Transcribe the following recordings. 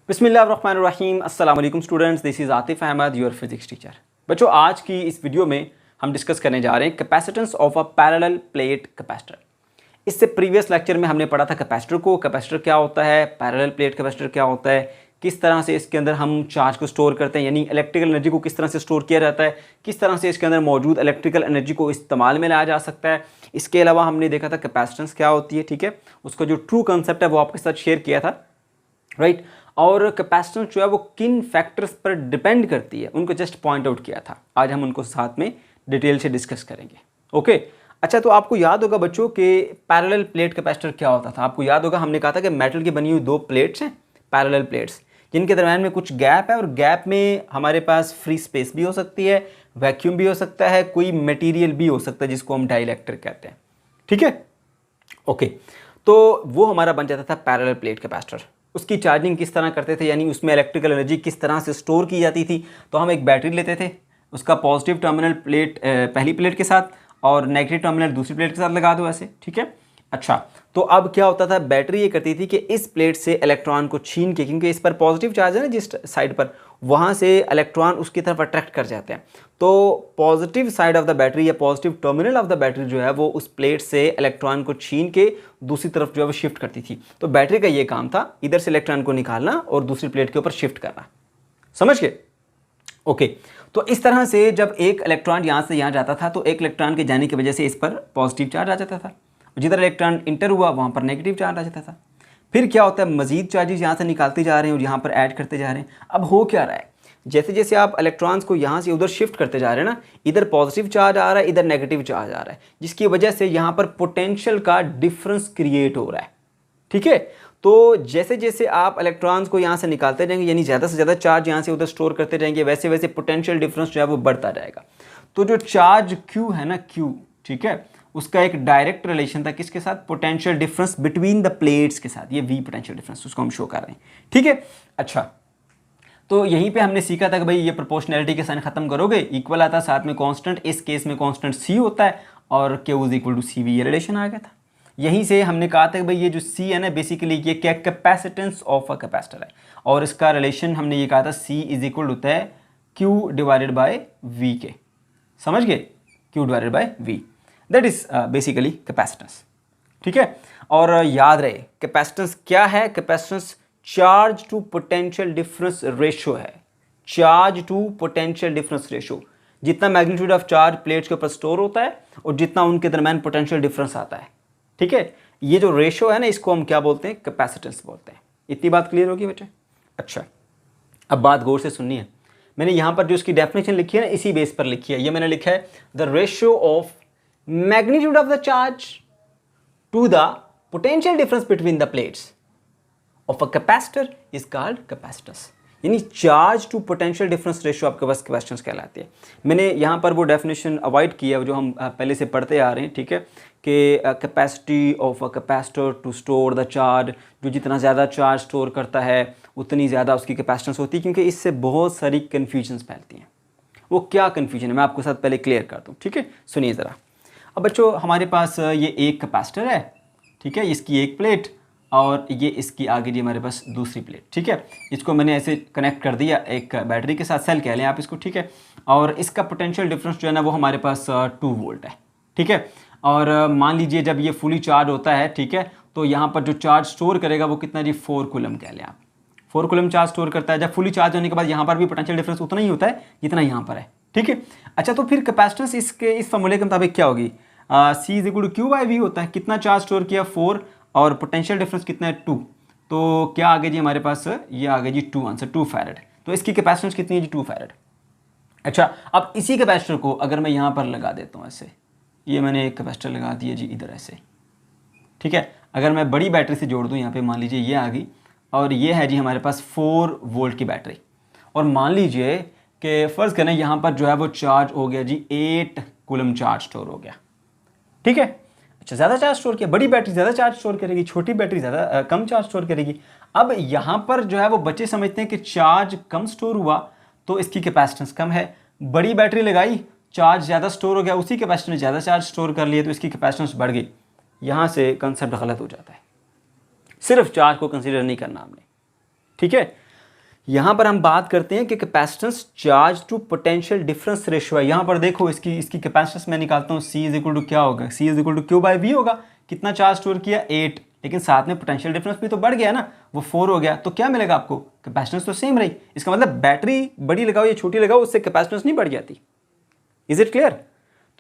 बिस्मिल्लाहिर्रहमानिर्रहीम अस्सलाम वालेकुम students, this is Atif Ahmad your physics teacher. बच्चों, आज की इस वीडियो में हम डिस्कस करने जा रहे हैं capacitance of a parallel plate capacitor. इससे प्रीवियस लेक्चर में हमने पढ़ा था कैपेसिटर क्या होता है, पैरेलल प्लेट कैपेसिटर क्या होता है, किस तरह से इसके अंदर हम चार्ज को स्टोर करते हैं, यानी इलेक्ट्रिकल एनर्जी को किस तरह से स्टोर किया जाता है, किस तरह से इसके अंदर मौजूद इलेक्ट्रिकल एनर्जी को इस्तेमाल में लाया जा सकता है। इसके अलावा हमने देखा था कैपेसिटेंस क्या होती है, ठीक है, उसका जो ट्रू कंसेप्ट है वो आपके साथ शेयर किया था, राइट। और कैपेसिटेंस जो है वो किन फैक्टर्स पर डिपेंड करती है उनको जस्ट पॉइंट आउट किया था। आज हम उनको साथ में डिटेल से डिस्कस करेंगे। ओके, अच्छा, तो आपको याद होगा बच्चों कि पैरेलल प्लेट कैपेसिटर क्या होता था। आपको याद होगा हमने कहा था कि मेटल की बनी हुई दो प्लेट्स हैं, पैरेलल प्लेट्स, जिनके दरम्यान में कुछ गैप है और गैप में हमारे पास फ्री स्पेस भी हो सकती है, वैक्यूम भी हो सकता है, कोई मटेरियल भी हो सकता है जिसको हम डाइलेक्ट्रिक कहते हैं, ठीक है। ओके, तो वो हमारा बन जाता था पैरेलल प्लेट कैपेसिटर। उसकी चार्जिंग किस तरह करते थे, यानी उसमें इलेक्ट्रिकल एनर्जी किस तरह से स्टोर की जाती थी। तो हम एक बैटरी लेते थे, उसका पॉजिटिव टर्मिनल प्लेट पहली प्लेट के साथ और नेगेटिव टर्मिनल दूसरी प्लेट के साथ लगा दो ऐसे, ठीक है। अच्छा, तो अब क्या होता था, बैटरी ये करती थी कि इस प्लेट से इलेक्ट्रॉन को छीन के, क्योंकि इस पर पॉजिटिव चार्ज है ना जिस साइड पर, वहाँ से इलेक्ट्रॉन उसकी तरफ अट्रैक्ट कर जाते हैं। तो positive side of the battery या positive terminal of the battery जो है वो उस प्लेट से इलेक्ट्रॉन को छीन के दूसरी तरफ जो है वो शिफ्ट करती थी। तो बैटरी का ये काम था, इधर से इलेक्ट्रॉन को निकालना और दूसरी प्लेट के ऊपर शिफ्ट करना। समझ गए? ओके, तो इस तरह से जब एक इलेक्ट्रॉन यहाँ से यहाँ जाता था तो एक इलेक्ट्रॉन के जाने की वजह से इस पर पॉजिटिव चार्ज आ जाता था, जिधर इलेक्ट्रॉन इंटर हुआ वहाँ पर नेगेटिव चार्ज आ जाता था। फिर क्या होता है, मजीद चार्जेस यहाँ से निकालते जा रहे हैं और यहाँ पर ऐड करते जा रहे हैं। अब हो क्या रहा है, जैसे जैसे आप इलेक्ट्रॉन्स को यहाँ से उधर शिफ्ट करते जा रहे हैं ना, इधर पॉजिटिव चार्ज आ रहा है, इधर नेगेटिव चार्ज आ रहा है, जिसकी वजह से यहाँ पर पोटेंशियल का डिफरेंस क्रिएट हो रहा है, ठीक है। तो जैसे जैसे आप इलेक्ट्रॉन्स को यहाँ से निकालते जाएंगे, यानी ज़्यादा से ज़्यादा चार्ज यहाँ से उधर स्टोर करते जाएंगे, वैसे वैसे पोटेंशियल डिफरेंस जो है वो बढ़ता जाएगा। तो जो चार्ज Q है ना, Q, ठीक है, उसका एक डायरेक्ट रिलेशन था किसके साथ, potential difference between the plates के साथ। ये V पोटेंशियल डिफरेंस, उसको हम शो कर रहे हैं, ठीक है। अच्छा, तो यहीं पे हमने सीखा था कि भाई ये प्रोपोर्शनैलिटी के साइन खत्म करोगे, इक्वल आता है, साथ में कांस्टेंट, इस केस में कांस्टेंट C होता है और Q is equal to CV, ये रिलेशन आ गया था। यहीं से हमने कहा था कि भाई ये जो C है ना, बेसिकली ये क्या, कैपेसिटेंस ऑफ अ कैपेसिटर है, और इसका रिलेशन हमने ये कहा था C इज इक्वल होता है Q डिवाइडेड बाय V के। समझ गए? Q divided by V, that is basically capacitance, ठीक है। और याद रहे कैपेसिटेंस क्या है, capacitance charge to potential difference ratio है। Charge to potential difference ratio, जितना मैग्नीट्यूड ऑफ चार्ज प्लेट्स के ऊपर स्टोर होता है और जितना उनके दरम्यान पोटेंशियल डिफरेंस आता है, ठीक है, ये जो रेशो है ना, इसको हम क्या बोलते हैं, कैपेसिटेंस बोलते हैं। इतनी बात क्लियर होगी बच्चे? अच्छा, अब बात गौर से सुननी है। मैंने यहाँ पर जो इसकी डेफिनेशन लिखी है ना, इसी बेस पर लिखी है। ये मैंने लिखा है the ratio of magnitude of the charge to the potential difference between the plates of a capacitor is called capacitance. यानी charge to potential difference ratio आपके पास कैपेसिटेंस कहलाती है। मैंने यहाँ पर वो डेफिनेशन अवॉइड किया है जो हम पहले से पढ़ते आ रहे हैं, ठीक है, कि capacity of a capacitor to store the charge, जो जितना ज़्यादा चार्ज स्टोर करता है उतनी ज़्यादा उसकी कैपेसिटेंस होती है, क्योंकि इससे बहुत सारी कन्फ्यूजन्स फैलती हैं। वो क्या कन्फ्यूजन है मैं आपके साथ पहले क्लियर कर दूँ, ठीक है। सुनिए ज़रा। अब बच्चों, हमारे पास ये एक कैपेसिटर है, ठीक है, इसकी एक प्लेट, और ये इसकी आगे जी हमारे पास दूसरी प्लेट, ठीक है। इसको मैंने ऐसे कनेक्ट कर दिया एक बैटरी के साथ, सेल कह लें आप इसको, ठीक है। और इसका पोटेंशियल डिफरेंस जो है ना वो हमारे पास 2 वोल्ट है, ठीक है। और मान लीजिए जब ये फुली चार्ज होता है, ठीक है, तो यहाँ पर जो चार्ज स्टोर करेगा वो कितना जी, 4 कूलम कह लें आप। 4 कूलम चार्ज स्टोर करता है। जब फुली चार्ज होने के बाद यहाँ पर भी पोटेंशियल डिफरेंस उतना ही होता है जितना यहाँ पर है, ठीक है। अच्छा, तो फिर कैपेसिटेंस इसके इस फॉर्मूले के मुताबिक क्या होगी, C is equal to Q by V होता है। कितना चार्ज स्टोर किया, 4, और पोटेंशियल डिफरेंस कितना है, 2। तो क्या आ गया जी हमारे पास, ये आ गया जी 2 आंसर, 2 फैरेड। तो इसकी कैपेसिटेंस कितनी है जी, 2 फैरेड। अच्छा, अब इसी कैपेसिटर को अगर मैं यहाँ पर लगा देता हूँ ऐसे, ये मैंने एक कैपेसिटर लगा दिया जी इधर ऐसे, ठीक है। अगर मैं बड़ी बैटरी से जोड़ दूँ यहाँ पे, मान लीजिए ये आ गई, और ये है जी हमारे पास 4 वोल्ट की बैटरी, और मान लीजिए कि फ़र्ज़ करें यहाँ पर जो है वो चार्ज हो गया जी 8 कूलम चार्ज स्टोर हो गया, ठीक है। अच्छा, ज़्यादा चार्ज स्टोर किया, बड़ी बैटरी ज़्यादा चार्ज स्टोर करेगी, छोटी बैटरी ज़्यादा कम चार्ज स्टोर करेगी। अब यहाँ पर जो है वो बच्चे समझते हैं कि चार्ज कम स्टोर हुआ तो इसकी कैपेसिटेंस कम है। बड़ी बैटरी लगाई, चार्ज ज़्यादा स्टोर हो गया, उसी कैपेसिटर ने ज़्यादा चार्ज स्टोर कर लिया तो इसकी कैपेसिटेंस बढ़ गई। यहाँ से कंसेप्ट गलत हो जाता है, सिर्फ चार्ज को कंसिडर नहीं करना हमने, ठीक है। यहाँ पर हम बात करते हैं कि capacitance charge to potential difference ratio है। यहाँ पर देखो इसकी कैपेसिटेंस मैं निकालता हूँ, C इज इक्वल टू क्या होगा, C is equal to Q by V होगा। कितना चार्ज स्टोर किया, 8, लेकिन साथ में पोटेंशियल डिफरेंस भी तो बढ़ गया ना, वो 4 हो गया। तो क्या मिलेगा आपको, कैपेसिटेंस तो सेम रही। इसका मतलब बैटरी बड़ी लगाओ या छोटी लगाओ उससे कैपेसिटेंस नहीं बढ़ जाती। Is it clear?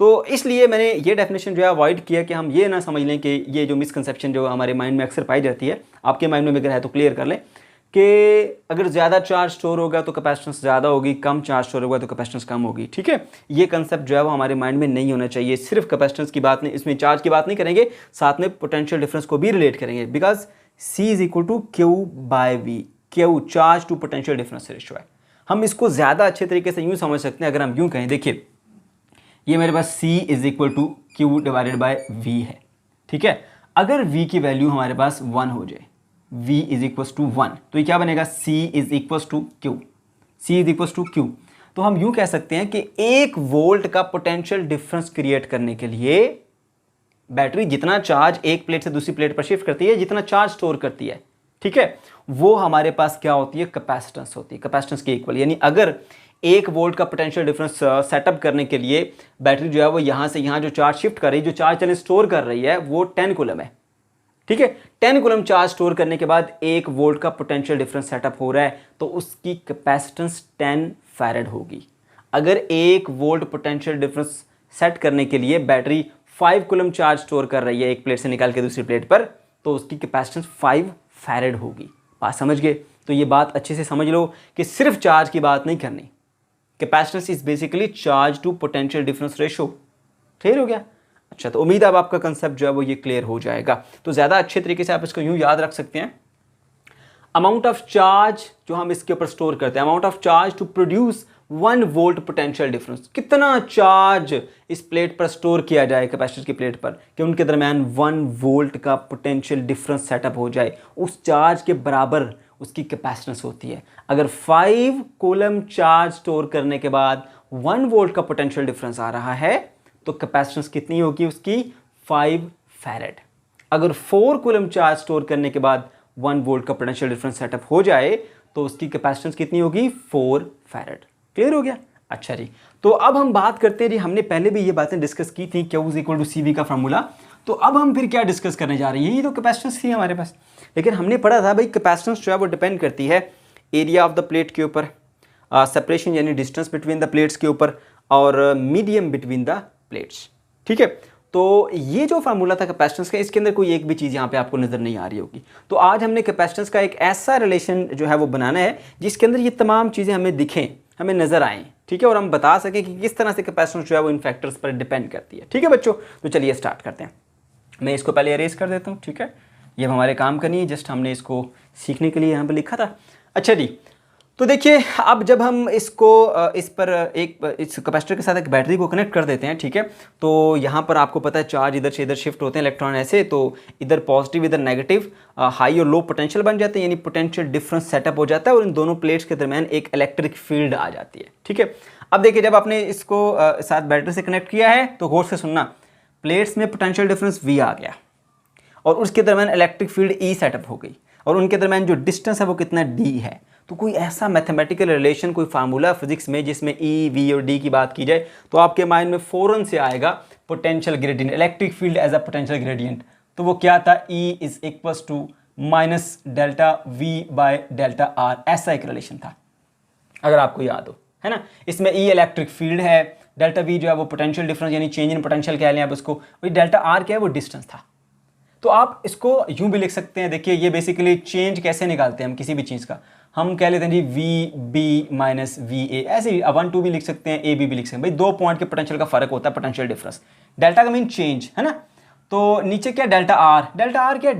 तो इसलिए मैंने ये डेफिनेशन जो है अवॉइड किया कि हम ये ना समझ लें कि ये जो मिसकंसेप्शन जो हमारे माइंड में अक्सर पाई जाती है, आपके माइंड में अगर है तो क्लियर कर लें कि अगर ज़्यादा चार्ज स्टोर होगा तो कैपेसिटेंस ज़्यादा होगी, कम चार्ज स्टोर होगा तो कैपेसिटेंस कम होगी। ठीक है, ये कंसेप्ट जो है वो हमारे माइंड में नहीं होना चाहिए। सिर्फ कैपेसिटेंस की बात नहीं, इसमें चार्ज की बात नहीं करेंगे, साथ में पोटेंशियल डिफरेंस को भी रिलेट करेंगे। Because C is equal to Q by V, Q charge to potential difference ratio है। हम इसको ज़्यादा अच्छे तरीके से यूँ समझ सकते हैं अगर हम यूँ कहें, देखिए ये मेरे पास C is equal to Q divided by V है। ठीक है, अगर V की वैल्यू हमारे पास 1 हो जाए, V इज इक्वल्स टू 1, तो ये क्या बनेगा, C is equals to Q, C is equals to Q. तो हम यूं कह सकते हैं कि 1 वोल्ट का पोटेंशियल डिफरेंस क्रिएट करने के लिए बैटरी जितना चार्ज एक प्लेट से दूसरी प्लेट पर शिफ्ट करती है, जितना चार्ज स्टोर करती है, ठीक है, वो हमारे पास क्या होती है, कैपेसिटेंस होती है, कैपेसिटेंस के इक्वल। यानी अगर 1 वोल्ट का पोटेंशियल डिफरेंस सेटअप करने के लिए बैटरी जो है वो यहाँ से यहाँ जो चार्ज शिफ्ट कर रही है, जो चार्ज चले स्टोर कर रही है, वो 10 कूलम है। ठीक है, 10 कूलम चार्ज स्टोर करने के बाद 1 वोल्ट का पोटेंशियल डिफरेंस सेटअप हो रहा है, तो उसकी कैपेसिटेंस 10 फैरेड होगी। अगर 1 वोल्ट पोटेंशियल डिफरेंस सेट करने के लिए बैटरी 5 कूलम चार्ज स्टोर कर रही है एक प्लेट से निकाल के दूसरी प्लेट पर, तो उसकी कैपेसिटेंस 5 फैरेड होगी। बात समझ गए? तो ये बात अच्छे से समझ लो कि सिर्फ चार्ज की बात नहीं करनी, capacitance is basically charge to potential difference ratio. Clear हो गया? अच्छा, तो उम्मीद है अब आपका कंसेप्ट जो है वो ये क्लियर हो जाएगा। तो ज़्यादा अच्छे तरीके से आप इसको यूं याद रख सकते हैं, अमाउंट ऑफ चार्ज जो हम इसके ऊपर स्टोर करते हैं, amount of charge to produce 1 volt potential difference, कितना चार्ज इस प्लेट पर स्टोर किया जाए कैपेसिटर की प्लेट पर कि उनके दरमियान 1 वोल्ट का पोटेंशियल डिफरेंस सेटअप हो जाए, उस चार्ज के बराबर उसकी कैपेसिटेंस होती है। अगर 5 कूलम चार्ज स्टोर करने के बाद 1 वोल्ट का पोटेंशियल डिफरेंस आ रहा है, तो कैपेसिटेंस कितनी होगी उसकी, 5 फैरेड। अगर 4 कूलम चार्ज स्टोर करने के बाद 1 वोल्ट का पोटेंशियल डिफरेंस सेटअप हो जाए, तो उसकी कैपेसिटेंस कितनी होगी, 4 फैरेड। क्लियर हो गया? अच्छा जी, तो अब हम बात करते हैं जी, हमने पहले भी ये बातें डिस्कस की थी, Q is equal to CV का फॉर्मूला। तो अब हम फिर क्या डिस्कस करने जा रहे हैं, ये तो कैपेसिटेंस थी हमारे पास, लेकिन हमने पढ़ा था भाई कैपेसिटेंस जो है वो डिपेंड करती है एरिया ऑफ द प्लेट के ऊपर, सेपरेशन यानी डिस्टेंस बिटवीन द प्लेट्स के ऊपर, और मीडियम बिटवीन द प्लेट्स। ठीक है, तो ये जो फार्मूला था कैपेसिटेंस का, इसके अंदर कोई एक भी चीज़ यहाँ पे आपको नज़र नहीं आ रही होगी। तो आज हमने कैपेसिटेंस का एक ऐसा रिलेशन जो है वो बनाना है जिसके अंदर ये तमाम चीज़ें हमें दिखें, हमें नज़र आएँ। ठीक है, और हम बता सकें कि किस तरह से कैपेसिटेंस जो है वो इन फैक्टर्स पर डिपेंड करती है। ठीक है बच्चों, तो चलिए स्टार्ट करते हैं। मैं इसको पहले अरेज कर देता हूँ। ठीक है, ये हमारे काम का नहीं है, जस्ट हमने इसको सीखने के लिए यहाँ पर लिखा था। अच्छा जी, तो देखिए अब जब हम इसको इस कैपेसिटर के साथ एक बैटरी को कनेक्ट कर देते हैं, ठीक है, तो यहाँ पर आपको पता है चार्ज इधर से इधर शिफ्ट होते हैं, इलेक्ट्रॉन ऐसे, तो इधर पॉजिटिव इधर नेगेटिव, हाई और लो पोटेंशियल बन जाते हैं, यानी पोटेंशियल डिफरेंस सेटअप हो जाता है और इन दोनों प्लेट्स के दरमियान एक इलेक्ट्रिक फील्ड आ जाती है। ठीक है, अब देखिए जब आपने इसको साथ बैटरी से कनेक्ट किया है, तो गौर से सुनना, प्लेट्स में पोटेंशियल डिफरेंस V आ गया और उसके दरमियान इलेक्ट्रिक फील्ड E सेटअप हो गई, और उनके दरमियान जो डिस्टेंस है वो कितना D है। तो कोई ऐसा मैथमेटिकल रिलेशन, कोई फार्मूला फिजिक्स में जिसमें E, V और D की बात की जाए, तो आपके माइंड में फ़ौरन से आएगा potential gradient, electric field as a potential gradient. तो वो क्या था, E is equals to minus delta V by delta R, ऐसा एक रिलेशन था, अगर आपको याद हो, है ना। इसमें E इलेक्ट्रिक फील्ड है, डेल्टा V जो है वो पोटेंशियल डिफरेंस यानी चेंज इन पोटेंशियल कह लें आप उसको, वही डेल्टा R क्या है, वो डिस्टेंस था। तो आप इसको यूं भी लिख सकते हैं, देखिए ये बेसिकली चेंज कैसे निकालते हैं हम किसी भी चीज़ का, हम कह लेते हैं जी VB माइनस VA, ऐसे ही 1 2 भी लिख सकते हैं, AB भी लिख सकते हैं। भाई 2 पॉइंट के पोटेंशियल का फर्क होता है, पोटेंशियल डिफरेंस। डेल्टा का मीन चेंज, है ना। तो नीचे क्या डेल्टा R, डेल्टा R क्या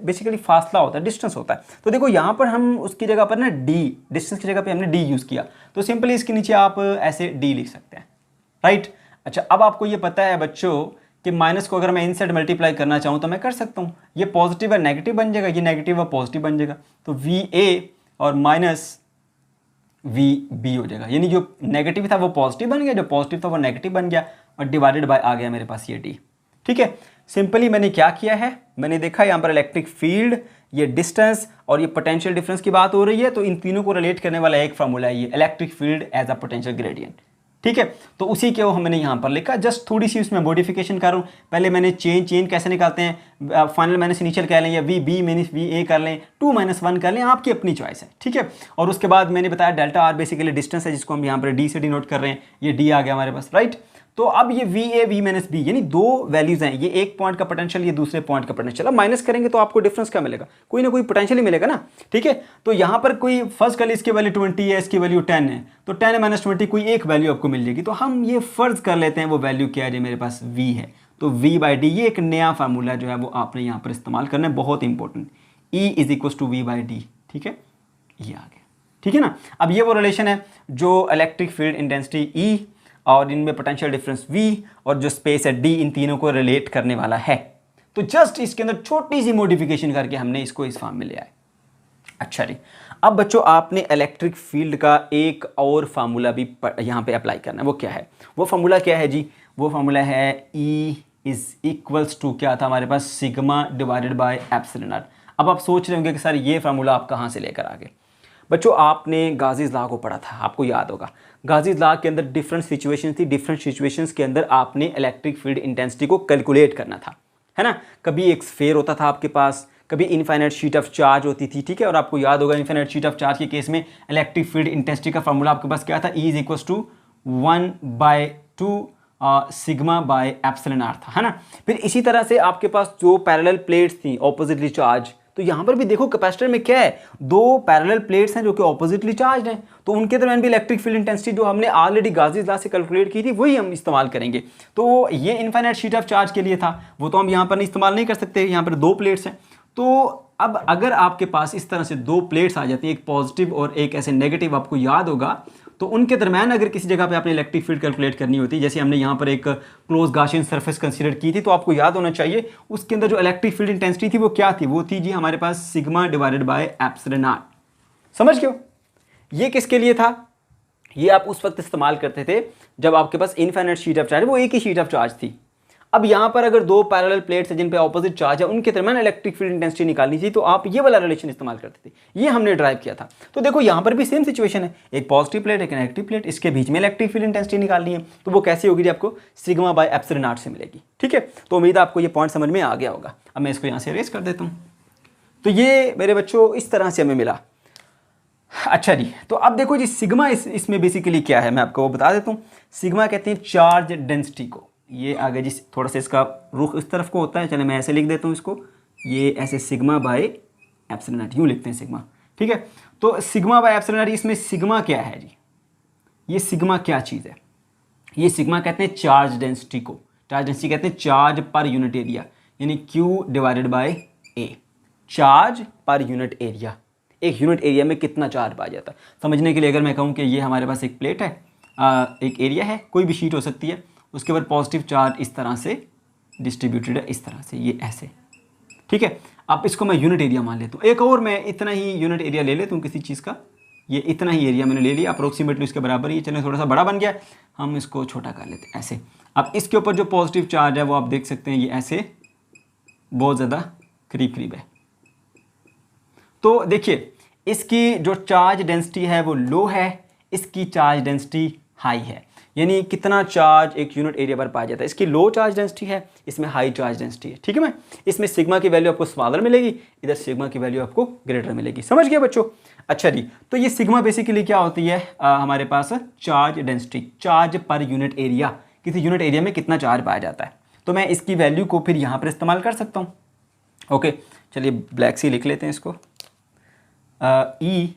बेसिकली फासला होता है, डिस्टेंस होता है। तो देखो यहाँ पर हम उसकी जगह पर ना D, डिस्टेंस की जगह पर हमने D यूज़ किया, तो सिंपली इसके नीचे आप ऐसे D लिख सकते हैं, राइट। अच्छा, अब आपको ये पता है बच्चों कि माइनस को अगर मैं इन साइड मल्टीप्लाई करना चाहूँ तो मैं कर सकता हूँ, ये पॉजिटिव है नेगेटिव बन जाएगा, ये नेगेटिव है पॉजिटिव बन जाएगा, तो VA और माइनस VB हो जाएगा, यानी जो नेगेटिव था वो पॉजिटिव बन गया, जो पॉजिटिव था वो नेगेटिव बन गया, और डिवाइडेड बाय आ गया मेरे पास ये D। ठीक है, सिंपली मैंने क्या किया है, मैंने देखा यहाँ पर इलेक्ट्रिक फील्ड, ये डिस्टेंस और ये पोटेंशियल डिफरेंस की बात हो रही है, तो इन तीनों को रिलेट करने वाला एक फार्मूला है ये electric field as a potential gradient. ठीक है, तो उसी के वो हमने यहाँ पर लिखा, जस्ट थोड़ी सी उसमें मॉडिफिकेशन कर रहा हूँ। पहले मैंने चेन कैसे निकालते हैं, फाइनल माइनस इनिशियल कह लें या V B minus V A कर लें, 2 - 1 कर लें, आपकी अपनी चॉइस है। ठीक है, और उसके बाद मैंने बताया डेल्टा आर बेसिकली डिस्टेंस है, जिसको हम यहाँ पर डी से डिनोट कर रहे हैं, ये डी आ गया हमारे पास, राइट। तो अब ये V A V minus B यानी दो वैल्यूज हैं, ये एक पॉइंट का पोटेंशियल, ये दूसरे पॉइंट का पोटेंशियल। अब माइनस करेंगे तो आपको डिफरेंस क्या मिलेगा, कोई ना कोई पोटेंशियल ही मिलेगा ना। ठीक है, तो यहाँ पर कोई फर्स्ट कर इसकी वैल्यू 20 है, इसकी वैल्यू 10 है, तो 10 - 20 कोई एक वैल्यू आपको मिल जाएगी। तो हम ये फर्ज कर लेते हैं वो वैल्यू क्या है, मेरे पास v है, तो v/d ये एक नया फार्मूला जो है वो आपने यहाँ पर इस्तेमाल करना है, बहुत इंपॉर्टेंट। E = v/d। ठीक है, ये आ गया। ठीक है ना, अब ये वो रिलेशन है जो इलेक्ट्रिक फील्ड इंटेंसिटी E और इनमें पोटेंशियल डिफरेंस V और जो स्पेस है D, इन तीनों को रिलेट करने वाला है। तो जस्ट इसके अंदर छोटी सी मॉडिफिकेशन करके हमने इसको इस फॉर्म में ले आए। अच्छा जी, अब बच्चों आपने इलेक्ट्रिक फील्ड का एक और फार्मूला भी यहाँ पे अप्लाई करना है। वो क्या है, वो फार्मूला क्या है जी, वो फार्मूला है E = क्या था हमारे पास, sigma divided by epsilon naught. अब आप सोच रहे होंगे कि सर ये फार्मूला आप कहाँ से लेकर आ गए। बच्चों आपने गाजीज लॉ को पढ़ा था, आपको याद होगा। गाजीज लॉ के अंदर डिफरेंट सिचुएशंस थी, डिफरेंट सिचुएशंस के अंदर आपने इलेक्ट्रिक फील्ड इंटेंसिटी को कैलकुलेट करना था, है ना। कभी एक स्फीयर होता था आपके पास, कभी इनफाइनाइट शीट ऑफ चार्ज होती थी। ठीक है, और आपको याद होगा इनफाइनाइट शीट ऑफ चार्ज के केस में इलेक्ट्रिक फील्ड इंटेंसिटी का फार्मूला आपके पास क्या था, E = 1/2 sigma bye epsilon not था, है ना। फिर इसी तरह से आपके पास जो पैरेलल प्लेट्स थी ऑपोजिटली चार्ज, तो यहाँ पर भी देखो कैपेसिटर में क्या है, दो पैरेलल प्लेट्स हैं जो कि ऑपोजिटली चार्ज हैं, तो उनके दरमियान भी इलेक्ट्रिक फील्ड इंटेंसिटी जो हमने ऑलरेडी गाजीज लॉ से कैलकुलेट की थी वही हम इस्तेमाल करेंगे। तो ये इनफाइनाइट शीट ऑफ चार्ज के लिए था, वो तो हम यहाँ पर इस्तेमाल नहीं कर सकते, यहाँ पर दो प्लेट्स हैं। तो अब अगर आपके पास इस तरह से दो प्लेट्स आ जाती हैं, एक पॉजिटिव और एक ऐसे नेगेटिव, आपको याद होगा, तो उनके दरम्यान अगर किसी जगह पे आपने इलेक्ट्रिक फील्ड कैलकुलेट करनी होती, जैसे हमने यहाँ पर एक क्लोज गॉसियन सरफेस कंसीडर की थी, तो आपको याद होना चाहिए उसके अंदर जो इलेक्ट्रिक फील्ड इंटेंसिटी थी वो क्या थी, वो थी जी हमारे पास sigma divided by epsilon naught. समझ गए, ये किसके लिए था, ये आप उस वक्त इस्तेमाल करते थे जब आपके पास इनफाइनाइट शीट ऑफ चार्ज, वो एक ही शीट ऑफ चार्ज थी। अब यहाँ पर अगर दो पैरेलल प्लेट्स हैं जिन पे ऑपोजिट चार्ज है, उनके दरमियान इलेक्ट्रिक फील्ड इंटेंसिटी निकालनी चाहिए, तो आप ये वाला रिलेशन इस्तेमाल करते थे, ये हमने ड्राइव किया था। तो देखो यहाँ पर भी सेम सिचुएशन है, एक पॉजिटिव प्लेट एक नेगेटिव प्लेट, इसके बीच में इलेक्ट्रिक फील्ड इंटेंसिटी निकालनी है, तो वो कैसे होगी जी, आपको सिग्मा बाय एप्सिलॉन नॉट से मिलेगी। ठीक है, तो उम्मीद है आपको ये पॉइंट समझ में आ गया होगा। अब मैं इसको यहाँ से अरेज कर देता हूँ। तो ये मेरे बच्चों इस तरह से हमें मिला। अच्छा जी, तो अब देखो जी सिग्मा इसमें बेसिकली क्या है, मैं आपको वो बता देता हूँ। सिग्मा कहते हैं चार्ज डेंसिटी को, ये आगे जी थोड़ा सा इसका रुख इस तरफ को होता है, चले मैं ऐसे लिख देता हूँ इसको, ये ऐसे सिग्मा बाय एप्सिलॉन नॉट यूँ लिखते हैं सिग्मा। ठीक है, तो सिग्मा बाय एप्सिलॉन नॉट, इसमें सिग्मा क्या है जी, ये सिग्मा क्या चीज़ है, ये सिग्मा कहते हैं चार्ज डेंसिटी को, चार्ज डेंसिटी कहते हैं चार्ज पर यूनिट एरिया, यानी Q divided bye A, charge per unit area, एक यूनिट एरिया में कितना चार्ज पाया जाता है। समझने के लिए अगर मैं कहूँ कि ये हमारे पास एक प्लेट है, एक एरिया है, कोई भी शीट हो सकती है, उसके ऊपर पॉजिटिव चार्ज इस तरह से डिस्ट्रीब्यूटेड है, इस तरह से, ये ऐसे। ठीक है, अब इसको मैं यूनिट एरिया मान लेता हूँ, एक और मैं इतना ही यूनिट एरिया ले लेता हूँ किसी चीज़ का, ये इतना ही एरिया मैंने ले लिया, अप्रोक्सीमेटली इसके बराबर ही, चलिए थोड़ा सा बड़ा बन गया, हम इसको छोटा कर लेते हैं ऐसे। अब इसके ऊपर जो पॉजिटिव चार्ज है वो आप देख सकते हैं, ये ऐसे बहुत ज़्यादा करीब है। तो देखिए इसकी जो चार्ज डेंसिटी है वो लो है, इसकी चार्ज डेंसिटी हाई है, यानी कितना चार्ज एक यूनिट एरिया पर पाया जाता है, इसकी लो चार्ज डेंसिटी है, इसमें हाई चार्ज डेंसिटी है। ठीक है, मैं इसमें सिग्मा की वैल्यू आपको स्मॉलर मिलेगी, इधर सिग्मा की वैल्यू आपको ग्रेटर मिलेगी। समझ गए बच्चों। अच्छा जी, तो ये सिग्मा बेसिकली क्या होती है, हमारे पास charge density, charge per unit area, किसी यूनिट एरिया में कितना चार्ज पाया जाता है। तो मैं इसकी वैल्यू को फिर यहाँ पर इस्तेमाल कर सकता हूँ। ओके, चलिए ब्लैक से लिख लेते हैं इसको। E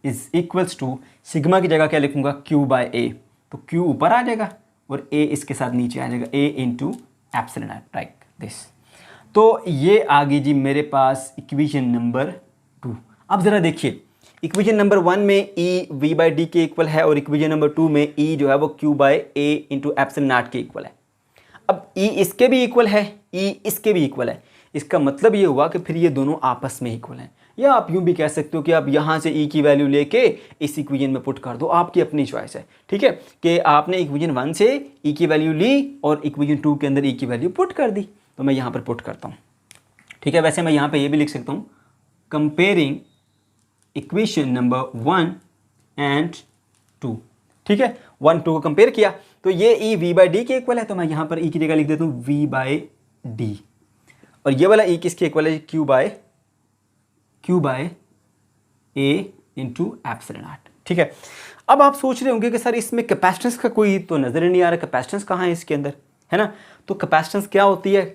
= सिग्मा की जगह क्या लिखूंगा, Q/A, तो Q ऊपर आ जाएगा और A इसके साथ नीचे आ जाएगा, A × epsilon not, like this. तो ये आ गई जी मेरे पास इक्वेशन नंबर 2। अब ज़रा देखिए, इक्वेशन नंबर 1 में E V/D के इक्वल है और इक्वेशन नंबर 2 में E जो है वो Q/A × एप्सिलॉन नॉट के इक्वल है। अब E इसके भी इक्वल है, E इसके भी इक्वल है, इसका मतलब ये हुआ कि फिर ये दोनों आपस में इक्वल हैं। या आप यूँ भी कह सकते हो कि आप यहाँ से E की वैल्यू लेके इस इक्वेशन में पुट कर दो, आपकी अपनी चॉइस है। ठीक है, कि आपने इक्वेशन 1 से E की वैल्यू ली और इक्वेशन 2 के अंदर E की वैल्यू पुट कर दी, तो मैं यहाँ पर पुट करता हूँ, ठीक है। वैसे मैं यहाँ पे ये भी लिख सकता हूँ, कंपेयरिंग इक्वेशन नंबर 1 एंड 2, ठीक है। 1 2 को कंपेयर किया तो ये ई वी बाई डी के इक्वल है, तो मैं यहाँ पर ई की जगह लिख देता हूँ वी बाई डी, और ये वाला ई किसके इक्वल है, Q by A into epsilon naught, ठीक है। अब आप सोच रहे होंगे कि सर इसमें कैपेसिटेंस का कोई तो नज़र ही नहीं आ रहा, कैपेसिटेंस कहाँ है इसके अंदर, है ना। तो कैपेसिटेंस क्या होती है,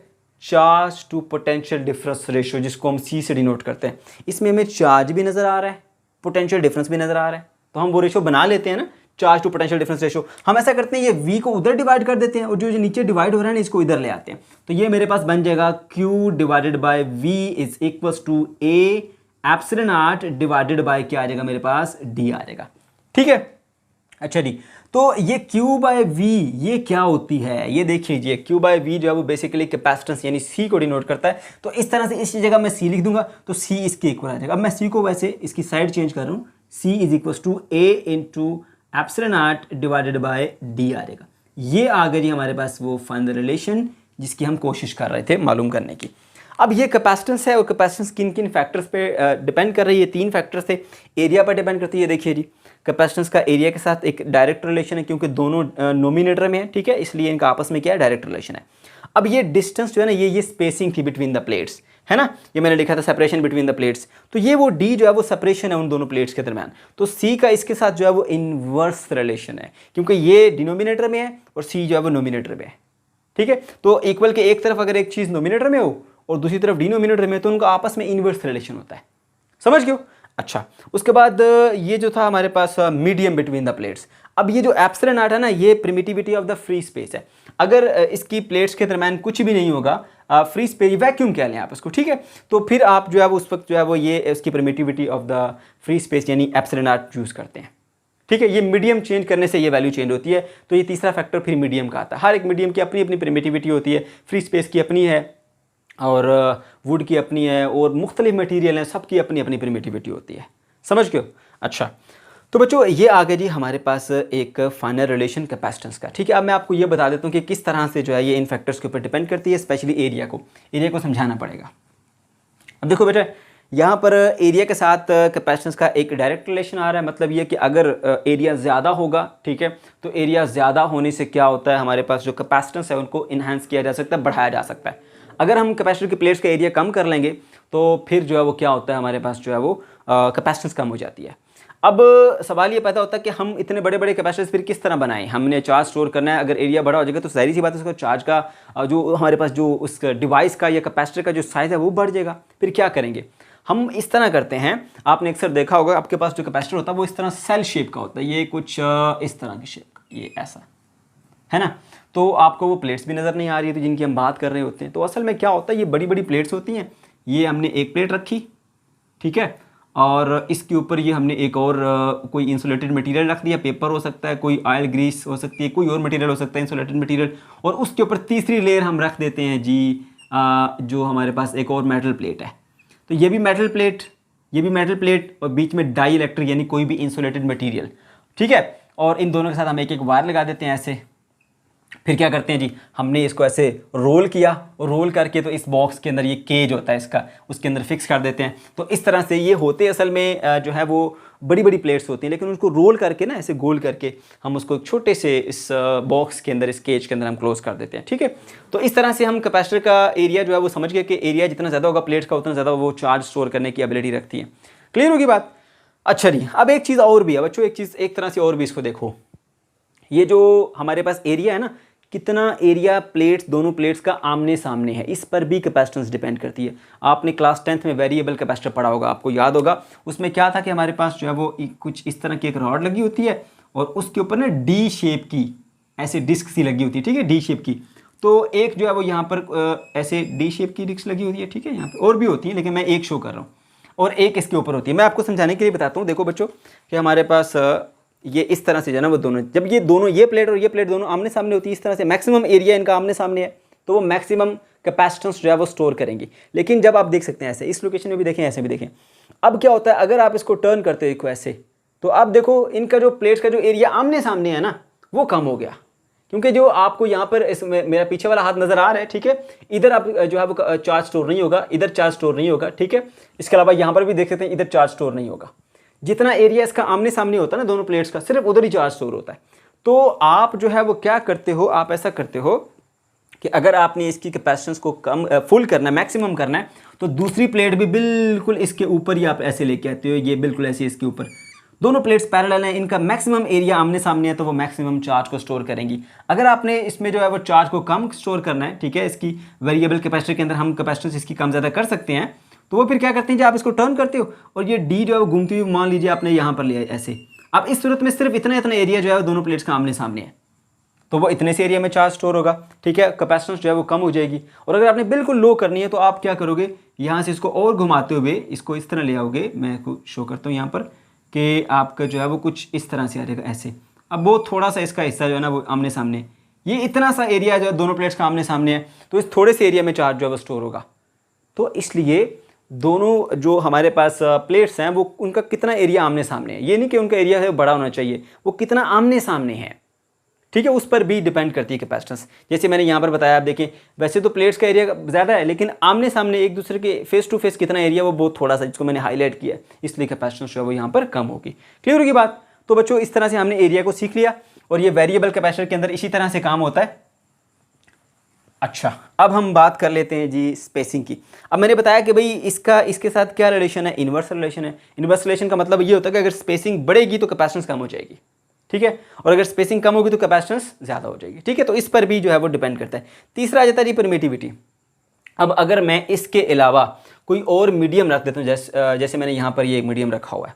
charge to potential difference ratio, जिसको हम सी से डिनोट करते हैं। इसमें हमें चार्ज भी नज़र आ रहा है, पोटेंशियल डिफरेंस भी नज़र आ रहा है, तो हम वो रेशियो बना लेते हैं ना, charge to potential difference ratio. हम ऐसा करते हैं, ये v को उधर डिवाइड कर देते हैं और जो नीचे डिवाइड हो रहा है ना इसको इधर ले आते हैं, तो ये मेरे पास बन जाएगा q divided by v is equals to a epsilon naught divided by क्या आ जाएगा मेरे पास, d आ जाएगा, ठीक है। अच्छा जी, तो ये q बाय v ये क्या होती है, ये देख लीजिए, q बाय v जो है वो बेसिकली कैपेसिटेंस यानी c को डिनोट करता है। तो इस तरह से इस जगह मैं c लिख दूंगा तो c इसके इक्वल आ जाएगा। अब मैं c को वैसे इसकी साइड चेंज कर रहा हूँ, c is equals to a into epsilon naught divided by d आ जाएगा। ये आ गया जी हमारे पास वो फाइंड द रिलेशन जिसकी हम कोशिश कर रहे थे मालूम करने की। अब ये कैपेसिटेंस है और कैपेसिटेंस किन किन फैक्टर्स पे डिपेंड कर रही है, 3 फैक्टर्स थे। एरिया पर डिपेंड करती है, देखिए जी कैपेसिटेंस का एरिया के साथ एक डायरेक्ट रिलेशन है क्योंकि दोनों नोमिनेटर में है, ठीक है, इसलिए इनका आपस में क्या है, डायरेक्ट रिलेशन है। अब ये डिस्टेंस जो है ना, ये स्पेसिंग थी बिटवीन द प्लेट्स, है ना, ये मैंने लिखा था सेपरेशन बिटवीन द प्लेट्स, तो ये वो डी जो है वो सेपरेशन है उन दोनों प्लेट्स के दरमियान। तो सी का इसके साथ जो है वो इनवर्स रिलेशन है क्योंकि ये डिनोमिनेटर में है और सी जो है वो नोमिनेटर में है, ठीक है। तो इक्वल के एक तरफ अगर एक चीज़ नोमिनेटर में हो और दूसरी तरफ डिनोमिनेटर में, तो उनका आपस में इनवर्स रिलेशन होता है, समझ गए हो। अच्छा, उसके बाद ये जो था हमारे पास मीडियम बिटवीन द प्लेट्स। अब ये जो एप्सिलॉन नॉट है ना, ये प्रिमिटिविटी ऑफ द फ्री स्पेस है। अगर इसकी प्लेट्स के दरम्यान कुछ भी नहीं होगा, फ्री स्पेस वैक्यूम कह लें आप इसको, ठीक है, तो फिर आप जो है वो उस वक्त जो है वो ये इसकी प्रिमिटिविटी ऑफ द फ्री स्पेस यानी एप्सिलॉन नॉट चूज करते हैं, ठीक है। ये मीडियम चेंज करने से ये वैल्यू चेंज होती है, तो ये तीसरा फैक्टर फिर मीडियम का आता है। हर एक मीडियम की अपनी अपनी प्रिमिटिविटी होती है, फ्री स्पेस की अपनी है और वुड की अपनी है और मुख्तलिफ मटीरियल हैं, सबकी अपनी अपनी प्रिमिटिविटी होती है, समझ गए हो। अच्छा, तो बच्चों ये आ गया जी हमारे पास एक फाइनल रिलेशन कैपेसिटेंस का, ठीक है। अब मैं आपको ये बता देता हूँ कि किस तरह से जो है ये इन फैक्टर्स के ऊपर डिपेंड करती है, स्पेशली एरिया को समझाना पड़ेगा। अब देखो बेटा, यहाँ पर एरिया के साथ कैपेसिटेंस का एक डायरेक्ट रिलेशन आ रहा है, मतलब ये कि अगर एरिया ज़्यादा होगा, ठीक है, तो एरिया ज़्यादा होने से क्या होता है, हमारे पास जो कैपेसिटेंस है उनको इन्हांस किया जा सकता है, बढ़ाया जा सकता है। अगर हम कैपेसिटर की प्लेट्स का एरिया कम कर लेंगे तो फिर जो है वो क्या होता है, हमारे पास जो है वो कैपेसिटेंस कम हो जाती है। अब सवाल ये पैदा होता है कि हम इतने बड़े बड़े कैपेसिटर्स फिर किस तरह बनाएं, हमने चार्ज स्टोर करना है, अगर एरिया बड़ा हो जाएगा तो जाहिर सी बात है उसका चार्ज का जो हमारे पास जो उस डिवाइस का या कैपेसिटर का जो साइज़ है वो बढ़ जाएगा। फिर क्या करेंगे, हम इस तरह करते हैं, आपने अक्सर देखा होगा आपके पास जो कैपेसिटर होता है वो इस तरह सेल शेप का होता है, ये कुछ इस तरह की शेप, ये ऐसा है ना, तो आपको वो प्लेट्स भी नज़र नहीं आ रही है तो जिनकी हम बात कर रहे होते हैं। तो असल में क्या होता है, ये बड़ी बड़ी प्लेट्स होती हैं, ये हमने एक प्लेट रखी, ठीक है, और इसके ऊपर ये हमने एक और कोई इंसुलेटेड मटेरियल रख दिया, पेपर हो सकता है, कोई ऑयल ग्रीस हो सकती है, कोई और मटेरियल हो सकता है इंसुलेटेड मटेरियल, और उसके ऊपर तीसरी लेयर हम रख देते हैं जी जो हमारे पास एक और मेटल प्लेट है। तो ये भी मेटल प्लेट, ये भी मेटल प्लेट, और बीच में डाई इलेक्ट्रिक यानी कोई भी इंसुलेटेड मटीरियल, ठीक है, और इन दोनों के साथ हम एक एक वायर लगा देते हैं ऐसे। फिर क्या करते हैं जी, हमने इसको ऐसे रोल किया और रोल करके तो इस बॉक्स के अंदर ये केज होता है इसका, उसके अंदर फिक्स कर देते हैं। तो इस तरह से ये होते असल में जो है वो बड़ी बड़ी प्लेट्स होती हैं, लेकिन उसको रोल करके ना ऐसे गोल करके हम उसको एक छोटे से इस बॉक्स के अंदर, इस केज के अंदर हम क्लोज कर देते हैं, ठीक है। तो इस तरह से हम कैपेसिटर का एरिया जो है वो समझ गए कि एरिया जितना ज़्यादा होगा प्लेट्स का उतना ज़्यादा वो चार्ज स्टोर करने की एबिलिटी रखती है। क्लियर होगी बात। अच्छा जी, अब एक चीज़ और भी है बच्चों, एक चीज़ एक तरह से और भी इसको देखो, ये जो हमारे पास एरिया है ना, कितना एरिया प्लेट्स, दोनों प्लेट्स का आमने सामने है, इस पर भी कैपेसिटेंस डिपेंड करती है। आपने क्लास 10th में वेरिएबल कैपेसिटर पढ़ा होगा, आपको याद होगा, उसमें क्या था कि हमारे पास जो है वो कुछ इस तरह की एक रॉड लगी होती है और उसके ऊपर ना डी शेप की ऐसे डिस्क सी लगी होती है, ठीक है, डी शेप की। तो एक जो है वो यहाँ पर ऐसे डी शेप की डिस्क लगी होती है, ठीक है, यहाँ पर और भी होती है लेकिन मैं एक शो कर रहा हूँ, और एक इसके ऊपर होती है। मैं आपको समझाने के लिए बताता हूँ, देखो बच्चों कि हमारे पास ये इस तरह से जो है ना वो दोनों, जब ये दोनों, ये प्लेट और ये प्लेट दोनों आमने सामने होती है, इस तरह से मैक्सिमम एरिया इनका आमने सामने है, तो वो मैक्सिमम कैपेसिटेंस जो है वो स्टोर करेंगी। लेकिन जब आप देख सकते हैं ऐसे, इस लोकेशन में भी देखें, ऐसे भी देखें, अब क्या होता है, अगर आप इसको टर्न करते हो ऐसे, तो आप देखो इनका जो प्लेट्स का जो एरिया आमने सामने है ना वो कम हो गया, क्योंकि जो आपको यहाँ पर इसमें मेरा पीछे वाला हाथ नजर आ रहा है, ठीक है, इधर आप जो है वो चार्ज स्टोर नहीं होगा, इधर चार्ज स्टोर नहीं होगा, ठीक है। इसके अलावा यहाँ पर भी देख सकते हैं इधर चार्ज स्टोर नहीं होगा। जितना एरिया इसका आमने सामने होता है ना दोनों प्लेट्स का, सिर्फ उधर ही चार्ज स्टोर होता है। तो आप जो है वो क्या करते हो, आप ऐसा करते हो कि अगर आपने इसकी कैपेसिटेंस को फुल करना है, मैक्सिमम करना है, तो दूसरी प्लेट भी बिल्कुल इसके ऊपर ही आप ऐसे लेके आते हो, ये बिल्कुल ऐसे इसके ऊपर। दोनों प्लेट्स पैरेलल हैं, इनका मैक्सिमम एरिया आमने सामने है, तो वो मैक्सिमम चार्ज को स्टोर करेंगी। अगर आपने इसमें जो है वो चार्ज को कम स्टोर करना है, ठीक है, इसकी वेरिएबल कैपेसिटर के अंदर हम कैपेसिटेंस इसकी कम ज़्यादा कर सकते हैं, तो वो फिर क्या करते हैं, जब आप इसको टर्न करते हो और ये डी जो है वो घूमती हुई मान लीजिए आपने यहाँ पर लिया ऐसे, अब इस सूरत में सिर्फ इतना एरिया जो है दोनों प्लेट्स का आमने सामने है, तो वो इतने से एरिया में चार्ज स्टोर होगा, ठीक है, कैपेसिटेंस जो है वो कम हो जाएगी। और अगर आपने बिल्कुल लो करनी है तो आप क्या करोगे, यहाँ से इसको और घुमाते हुए इसको इस तरह ले आओगे, मैं आपको शो करता हूँ यहाँ पर कि आपका जो है वो कुछ इस तरह से आ जाएगा ऐसे। अब वो थोड़ा सा इसका हिस्सा जो है ना वो आमने सामने, ये इतना सा एरिया जो है दोनों प्लेट्स का आमने सामने है, तो इस थोड़े से एरिया में चार्ज जो है वो स्टोर होगा। तो इसलिए दोनों जो हमारे पास प्लेट्स हैं वो उनका कितना एरिया आमने सामने है, ये नहीं कि उनका एरिया है बड़ा होना चाहिए, वो कितना आमने सामने है, ठीक है, उस पर भी डिपेंड करती है कैपेसिटेंस। जैसे मैंने यहाँ पर बताया, आप देखें वैसे तो प्लेट्स का एरिया ज़्यादा है, लेकिन आमने सामने एक दूसरे के फेस टू फेस कितना एरिया वो बहुत थोड़ा सा, जिसको मैंने हाईलाइट किया, इसलिए कैपेसिटेंस जो है वो यहाँ पर कम होगी। क्लियर होगी बात? तो बच्चों इस तरह से हमने एरिया को सीख लिया, और ये वेरिएबल कैपेसिटर के अंदर इसी तरह से काम होता है। अच्छा, अब हम बात कर लेते हैं जी स्पेसिंग की। अब मैंने बताया कि भाई इसके साथ क्या रिलेशन है, इन्वर्स रिलेशन है। इन्वर्स रिलेशन का मतलब ये होता है कि अगर स्पेसिंग बढ़ेगी तो कैपेसिटेंस कम हो जाएगी, ठीक है, और अगर स्पेसिंग कम होगी तो कैपेसिटेंस ज़्यादा हो जाएगी, ठीक है। तो इस पर भी जो है वो डिपेंड करता है। तीसरा आ जाता है जी परमिटिविटी। अब अगर मैं इसके अलावा कोई और मीडियम रख देता हूँ, जैसे मैंने यहाँ पर ये एक मीडियम रखा हुआ है,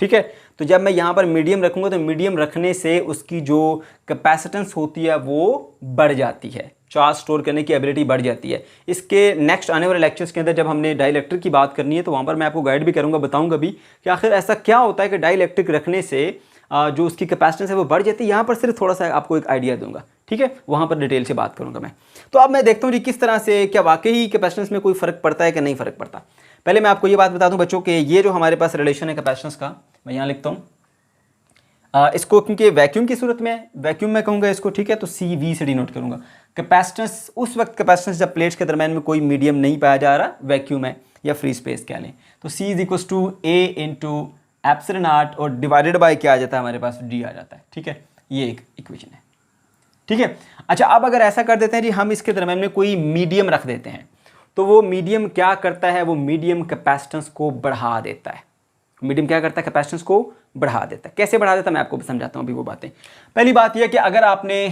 ठीक है, तो जब मैं यहाँ पर मीडियम रखूँगा तो मीडियम रखने से उसकी जो कैपेसिटेंस होती है वो बढ़ जाती है, चार्ज स्टोर करने की एबिलिटी बढ़ जाती है। इसके नेक्स्ट आने वाले लेक्चर्स के अंदर जब हमने डाइलेक्ट्रिक की बात करनी है तो वहाँ पर मैं आपको गाइड भी करूँगा, बताऊँगा भी कि आखिर ऐसा क्या होता है कि डाइलेक्ट्रिक रखने से जो उसकी कैपेसिटेंस है वो बढ़ जाती है। यहाँ पर सिर्फ थोड़ा सा आपको एक आइडिया दूंगा, ठीक है, वहाँ पर डिटेल से बात करूँगा मैं। तो अब मैं देखता हूँ जी किस तरह से क्या वाकई कैपेसिटेंस में कोई फ़र्क पड़ता है कि नहीं फ़र्क पड़ता। पहले मैं आपको ये बात बता दूँ बच्चों कि ये जो हमारे पास रिलेशन है कैपेसिटेंस का, मैं यहाँ लिखता हूँ इसको, क्योंकि वैक्यूम की सूरत में, वैक्यूम में कहूँगा इसको, ठीक है, तो CV से डिनोट करूँगा। कैपेसिटेंस उस वक्त कैपेसिटेंस जब प्लेट्स के दरम्यान में कोई मीडियम नहीं पाया जा रहा, वैक्यूम है या फ्री स्पेस कह लें, तो C = A × एप्सिलॉन नॉट और डिवाइडेड बाय क्या आ जाता है हमारे पास, D आ जाता है, ठीक है, ये एक इक्वेशन है, ठीक है। अच्छा, अब अगर ऐसा कर देते हैं जी हम इसके दरम्यान में कोई मीडियम रख देते हैं, तो वो मीडियम क्या करता है, वो मीडियम कैपेसिटेंस को बढ़ा देता है। मीडियम क्या करता है, कैपेसिटेंस को बढ़ा देता है। कैसे बढ़ा देता है मैं आपको समझाता हूँ अभी वो बातें। पहली बात यह कि अगर आपने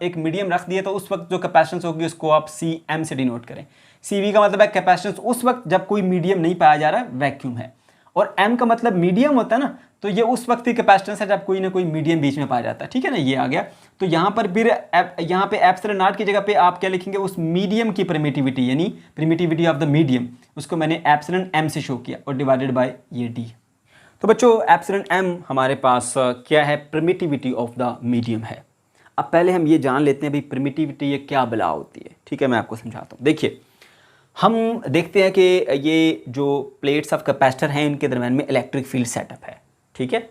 एक मीडियम रख दिया तो उस वक्त जो कैपेसिटेंस होगी उसको आप CM से डिनोट करें। CV का मतलब है कैपेसिटेंस उस वक्त जब कोई मीडियम नहीं पाया जा रहा है, वैक्यूम है, और M का मतलब मीडियम होता है ना, तो ये उस वक्त की कैपेसिटेंस है जब कोई ना कोई मीडियम बीच में पाया जाता है, ठीक है ना, ये आ गया। तो यहाँ पर फिर यहाँ पे एप्सिलॉन नॉट की जगह पे आप क्या लिखेंगे, उस मीडियम की परमिटिविटी, यानी परमिटिविटी ऑफ द मीडियम, उसको मैंने एप्सिलॉन M से शो किया और डिवाइडेड बाय ये D। तो बच्चों एप्सिलॉन M हमारे पास क्या है, परमिटिविटी ऑफ द मीडियम है। अब पहले हम ये जान लेते हैं भाई परमिटिविटी ये क्या बला होती है, ठीक है, मैं आपको समझाता हूँ। देखिए, हम देखते हैं कि ये जो प्लेट्स ऑफ कैपेसिटर हैं इनके दरम्यान में इलेक्ट्रिक फील्ड सेटअप है, ठीक है।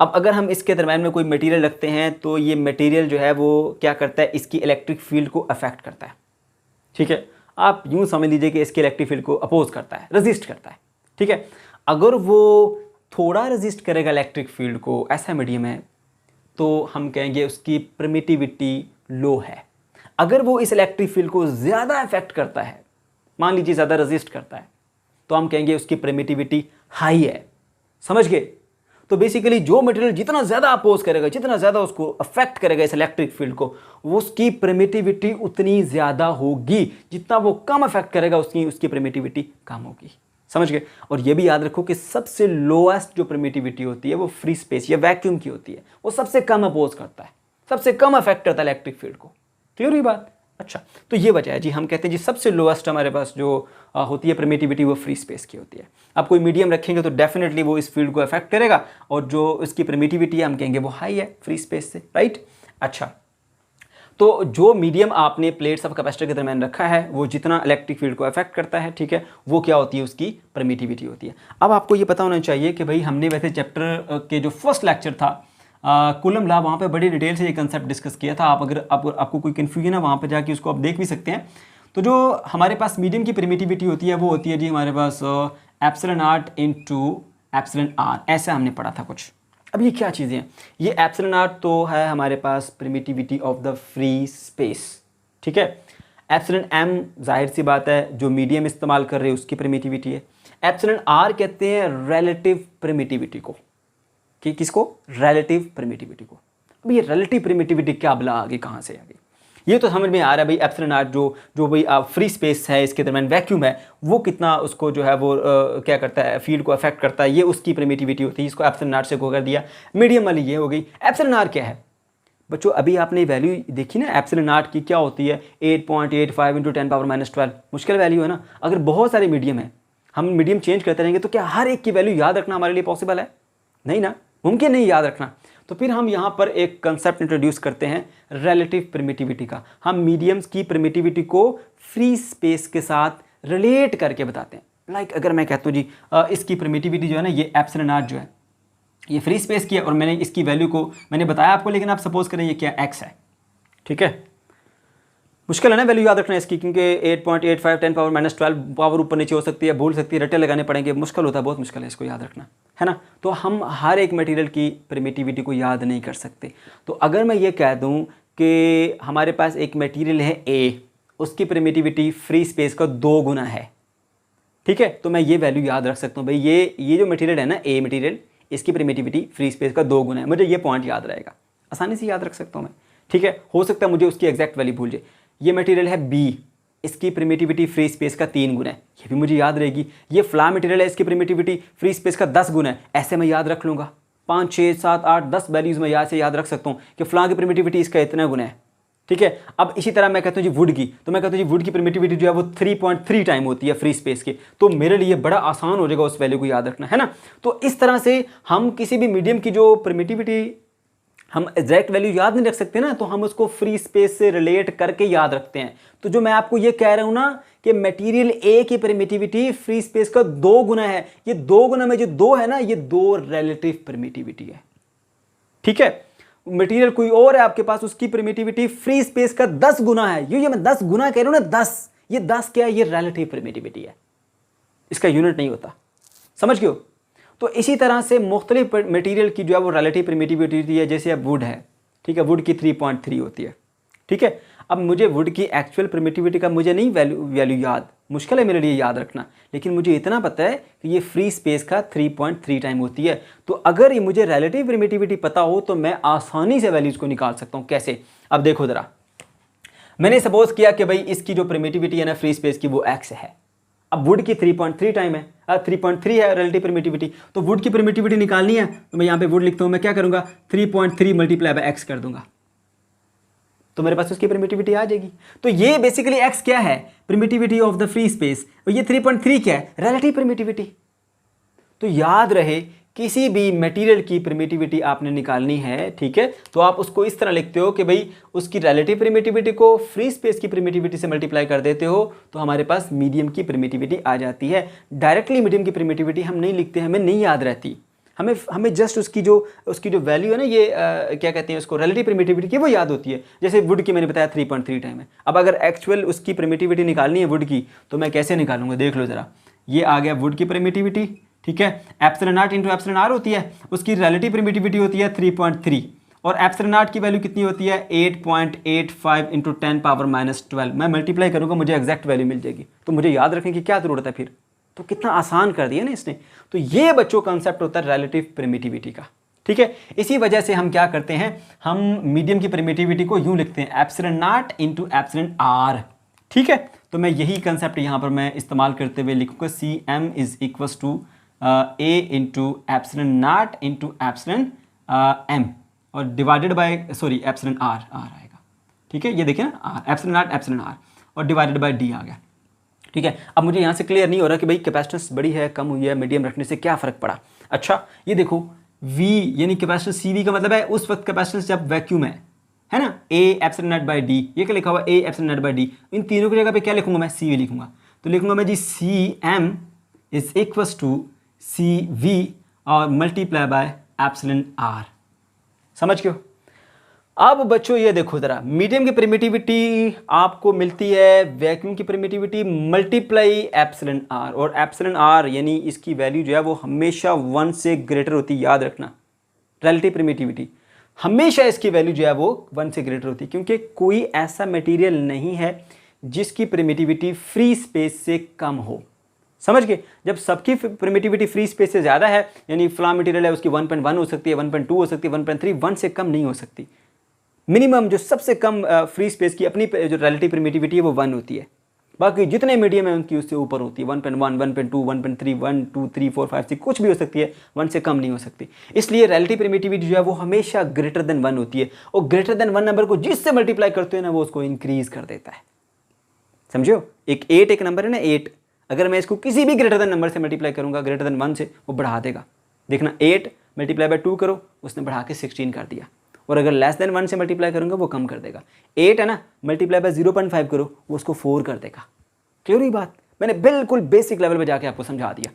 अब अगर हम इसके दरम्यान में कोई मटेरियल रखते हैं तो ये मटेरियल जो है वो क्या करता है, इसकी इलेक्ट्रिक फील्ड को अफेक्ट करता है, ठीक है। आप यूँ समझ लीजिए कि इसकी इलेक्ट्रिक फील्ड को अपोज करता है, रजिस्ट करता है, ठीक है। अगर वो थोड़ा रजिस्ट करेगा इलेक्ट्रिक फील्ड को, ऐसा मीडियम है, तो हम कहेंगे उसकी परमिटिविटी लो है। अगर वो इस इलेक्ट्रिक फील्ड को ज़्यादा अफेक्ट करता है, मान लीजिए ज़्यादा रजिस्ट करता है, तो हम कहेंगे उसकी परमिटिविटी हाई है। समझ गए? तो बेसिकली जो मटेरियल जितना ज़्यादा अपोज करेगा, जितना ज़्यादा उसको अफेक्ट करेगा इस इलेक्ट्रिक फील्ड को, वो उसकी परमिटिविटी उतनी ज़्यादा होगी। जितना वो कम अफेक्ट करेगा उसकी परमिटिविटी कम होगी। समझ गए? और ये भी याद रखो कि सबसे लोएस्ट जो परमिटिविटी होती है वो फ्री स्पेस या वैक्यूम की होती है। वो सबसे कम अपोज करता है, सबसे कम अफेक्ट करता है इलेक्ट्रिक फील्ड को। क्लियर हुई बात? अच्छा, तो ये वजह है जी, हम कहते हैं जी सबसे लोएस्ट हमारे पास जो होती है परमिटिविटी वो फ्री स्पेस की होती है। आप कोई मीडियम रखेंगे तो डेफिनेटली वो इस फील्ड को अफेक्ट करेगा, और जो इसकी परमिटिविटी है हम कहेंगे वो हाई है फ्री स्पेस से, राइट। अच्छा, तो जो मीडियम आपने प्लेट्स ऑफ कैपेसिटर के दरमियान रखा है वो जितना इलेक्ट्रिक फील्ड को अफेक्ट करता है, ठीक है, वो क्या होती है, उसकी परमिटिविटी होती है। अब आपको ये पता होना चाहिए कि भाई हमने वैसे चैप्टर के जो फर्स्ट लेक्चर था कूलम लॉ, वहाँ पे बड़ी डिटेल से ये कंसेप्ट डिस्कस किया था। आप अगर आपको कोई कन्फ्यूजन है वहाँ पे जाके उसको आप देख भी सकते हैं। तो जो हमारे पास मीडियम की परमिटिविटी होती है वो होती है जी हमारे पास epsilon naught into epsilon r, ऐसा हमने पढ़ा था कुछ। अब ये क्या चीज़ें हैं? ये एप्सिलॉन नॉट तो है हमारे पास permittivity of the free space, ठीक है। एप्सिलॉन एम जाहिर सी बात है जो मीडियम इस्तेमाल कर रहे हैं उसकी परमिटिविटी है। एप्सिलॉन आर कहते हैं रिलेटिव परमिटिविटी को, कि किसको? रिलेटिव परमिटिविटी को। अब ये रिलेटिव परमिटिविटी क्या बला आगे कहाँ से आगे, ये तो समझ में आ रहा है भाई। एप्सिलॉन आर जो भाई फ्री स्पेस है, इसके दरमियान वैक्यूम है, वो कितना उसको जो है वो क्या करता है, फील्ड को अफेक्ट करता है, ये उसकी परमिटिविटी होती है। इसको एप्सिलॉन आर से गो कर दिया। मीडियम वाली ये हो गई। एप्सिलॉन आर क्या है बच्चों? अभी आपने वैल्यू देखी ना एप्सिलॉन आर की, क्या होती है? 8.85 × 10⁻⁻12। मुश्किल वैल्यू है ना। अगर बहुत सारे मीडियम है, हम मीडियम चेंज करते रहेंगे तो क्या हर एक की वैल्यू याद रखना हमारे लिए पॉसिबल है? नहीं ना, मुमकिन नहीं याद रखना। तो फिर हम यहाँ पर एक कंसेप्ट इंट्रोड्यूस करते हैं रिलेटिव परमिटिविटी का। हम मीडियम्स की परमिटिविटी को फ्री स्पेस के साथ रिलेट करके बताते हैं। लाइक अगर मैं कहता हूँ जी इसकी परमिटिविटी जो है ना, ये एप्सिलॉन आर जो है ये फ्री स्पेस की है, और मैंने इसकी वैल्यू को मैंने बताया आपको, लेकिन आप सपोज करें ये क्या एक्स है, ठीक है। मुश्किल है ना वैल्यू याद रखना इसकी, क्योंकि 8.85 10⁻⁻12 पावर ऊपर नीचे हो सकती है, भूल सकती है, रटे लगाने पड़ेंगे, मुश्किल होता है, बहुत मुश्किल है इसको याद रखना, है ना। तो हम हर एक मटेरियल की परमिटिविटी को याद नहीं कर सकते। तो अगर मैं ये कह दूं कि हमारे पास एक मटेरियल है ए, उसकी परमिटिविटी फ्री स्पेस का 2 गुना है, ठीक है, तो मैं ये वैल्यू याद रख सकता हूँ भाई ये जो मटेरियल है ना, ए मटेरियल, इसकी परमिटिविटी फ्री स्पेस का 2 गुना है। मुझे ये पॉइंट याद रहेगा, आसानी से याद रख सकता हूँ मैं, ठीक है। हो सकता है मुझे उसकी एग्जैक्ट वैल्यू भूल जाए। ये मटेरियल है बी, इसकी परमिटिविटी फ्री स्पेस का 3 गुना है, ये भी मुझे याद रहेगी। ये फ्ला मटेरियल है, इसकी परमिटिविटी फ्री स्पेस का 10 गुना है, ऐसे मैं याद रख लूँगा। 5, 6, 7, 8, 10 वैल्यूज़ मैं यहाँ से याद रख सकता हूँ कि फ्ला की परमिटिविटी इसका इतना गुना है, ठीक है। अब इसी तरह मैं कहता हूँ जी वुड की, तो मैं कहता हूँ जी वुड की परमिटिविटी जो है वो 3.3 टाइम होती है फ्री स्पेस के, तो मेरे लिए बड़ा आसान हो जाएगा उस वैल्यू को याद रखना, है ना। तो इस तरह से हम किसी भी मीडियम की जो परमिटिविटी हम एग्जैक्ट वैल्यू याद नहीं रख सकते ना, तो हम उसको फ्री स्पेस से रिलेट करके याद रखते हैं। तो जो मैं आपको ये कह रहा हूं ना कि मटेरियल ए की परमिटिविटी फ्री स्पेस का 2 गुना है, ये 2 गुना में जो 2 है ना, ये 2 रिलेटिव परमिटिविटी है, ठीक है। मटेरियल कोई और है आपके पास, उसकी परमिटिविटी फ्री स्पेस का 10 गुना है। ये मैं 10 गुना कह रहा हूं ना, 10, ये 10 क्या है? ये रिलेटिव परमिटिविटी है, इसका यूनिट नहीं होता, समझ गए हो। तो इसी तरह से मुख्तलिफ मटेरियल की जो है वो रिलेटिव परमिटिविटी होती है। जैसे अब वुड है, ठीक है, वुड की 3.3 होती है, ठीक है। अब मुझे वुड की एक्चुअल परमिटिविटी का मुझे नहीं वैल्यू याद, मुश्किल है मेरे लिए याद रखना, लेकिन मुझे इतना पता है कि ये फ्री स्पेस का 3.3 टाइम होती है। तो अगर ये मुझे रिलेटिव परमिटिविटी पता हो तो मैं आसानी से वैल्यूज़ को निकाल सकता हूँ। कैसे? अब देखो ज़रा, मैंने सपोज किया कि भाई इसकी जो परमिटिविटी है ना फ्री स्पेस की, वो एक्स है। अब वुड की 3.3 टाइम है, 3.3 है रिलेटिव परमिटिविटी, तो वुड की परमिटिविटी निकालनी है, तो मैं यहाँ पे वुड लिखता हूँ, मैं क्या करूँगा, 3.3 मल्टीप्लाई बाय एक्स कर दूंगा, तो मेरे पास उसकी परमिटिविटी आ जाएगी। तो ये बेसिकली एक्स क्या है? Permittivity of the free space, और ये 3.3 क्या है? Relative permittivity. तो याद रहे, किसी भी मटेरियल की परमिटिविटी आपने निकालनी है, ठीक है, तो आप उसको इस तरह लिखते हो कि भाई उसकी रिलेटिव परमिटिविटी को फ्री स्पेस की परमिटिविटी से मल्टीप्लाई कर देते हो, तो हमारे पास मीडियम की परमिटिविटी आ जाती है। डायरेक्टली मीडियम की परमिटिविटी हम नहीं लिखते, हमें नहीं याद रहती, हमें जस्ट उसकी जो वैल्यू है ना, ये क्या कहते हैं उसको, रिलेटिव परमिटिविटी की, वो याद होती है। जैसे वुड की मैंने बताया 3.3 टाइम है। अब अगर एक्चुअल उसकी परमिटिविटी निकालनी है वुड की, तो मैं कैसे निकालूंगा? देख लो ज़रा, ये आ गया वुड की परमिटिविटी, ठीक है। Epsilon naught into epsilon R होती है, उसकी रिलेटिव परमिटिविटी होती है 3.3, और एप्सिलॉन नॉट की वैल्यू कितनी होती है? 8.85 इंटू 10⁻⁻12। मैं मल्टीप्लाई करूँगा, मुझे एग्जैक्ट वैल्यू मिल जाएगी। तो मुझे याद रखने की क्या ज़रूरत है फिर? तो कितना आसान कर दिया ना इसने। तो ये बच्चों कंसेप्ट होता है रिलेटिव परमिटिविटी का, ठीक है। इसी वजह से हम क्या करते हैं, हम मीडियम की परमिटिविटी को यूं लिखते हैं, epsilon naught into epsilon R, ठीक है। तो मैं यही कंसेप्ट यहाँ पर मैं इस्तेमाल करते हुए लिखूँगा, C M is equals to A into epsilon naught into epsilon M, और डिवाइडेड बाय एप्सिलॉन आर आएगा, ठीक है। ये देखिए ना, R, epsilon naught epsilon R, और डिवाइडेड बाय डी आ गया, ठीक है। अब मुझे यहाँ से क्लियर नहीं हो रहा कि भाई कैपेसिटेंस बड़ी है कम हुई है, मीडियम रखने से क्या फ़र्क पड़ा। अच्छा, ये देखो V यानी कैपेसिटेंस CV का मतलब है उस वक्त कैपेसिटेंस जब वैक्यूम है ना, A epsilon naught by d, ये क्या लिखा हुआ, A epsilon naught by d. इन तीनों की जगह पे क्या लिखूंगा मैं? CV लिखूंगा। तो लिखूंगा मैं जी CM is equals to CV और मल्टीप्लाई बाय एप्सिलॉन R। समझ गए हो? अब बच्चों ये देखो ज़रा, मीडियम की परमिटिविटी आपको मिलती है वैक्यूम की परमिटिविटी मल्टीप्लाई एप्सिलॉन आर, और एप्सिलॉन आर यानी इसकी वैल्यू जो है वो हमेशा 1 से ग्रेटर होती है, याद रखना। रिलेटिव परमिटिविटी हमेशा इसकी वैल्यू जो है वो 1 से ग्रेटर होती है, क्योंकि कोई ऐसा मटेरियल नहीं है जिसकी परमिटिविटी फ्री स्पेस से कम हो। समझ गए? जब सबकी परमिटिविटी फ्री स्पेस से ज़्यादा है यानी फला मटेरियल है उसकी 1.1 हो सकती है, 1.2 हो सकती है, 1.3, 1 से कम नहीं हो सकती। मिनिमम जो सबसे कम फ्री स्पेस की अपनी जो रिलेटिव परमिटिविटी है वो 1 होती है। बाकी जितने मीडियम है उनकी उससे ऊपर होती है, 1.1, 1.2, 1.3, 1, 2, 3, 4, 5, 6 कुछ भी हो सकती है, 1 से कम नहीं हो सकती। इसलिए रिलेटिव परमिटिविटी जो है वो हमेशा ग्रेटर देन 1 होती है, और ग्रेटर देन 1 नंबर को जिससे मल्टीप्लाई करते हैं ना वो उसको इंक्रीज कर देता है। समझो? एक 8 एक नंबर है ना, 8, अगर मैं इसको किसी भी ग्रेटर देन नंबर से मल्टीप्लाई करूंगा ग्रेटर देन 1 से, वो बढ़ा देगा। देखना 8 मल्टीप्लाई बाय 2 करो, उसने बढ़ा के 16 कर दिया। और अगर लेस देन 1 से मल्टीप्लाई करूंगा वो कम कर देगा। 8 है ना, मल्टीप्लाई बाय 0.5 करो, वो उसको 4 कर देगा। क्लियर हुई बात? मैंने बिल्कुल बेसिक लेवल पे जाके आपको समझा दिया।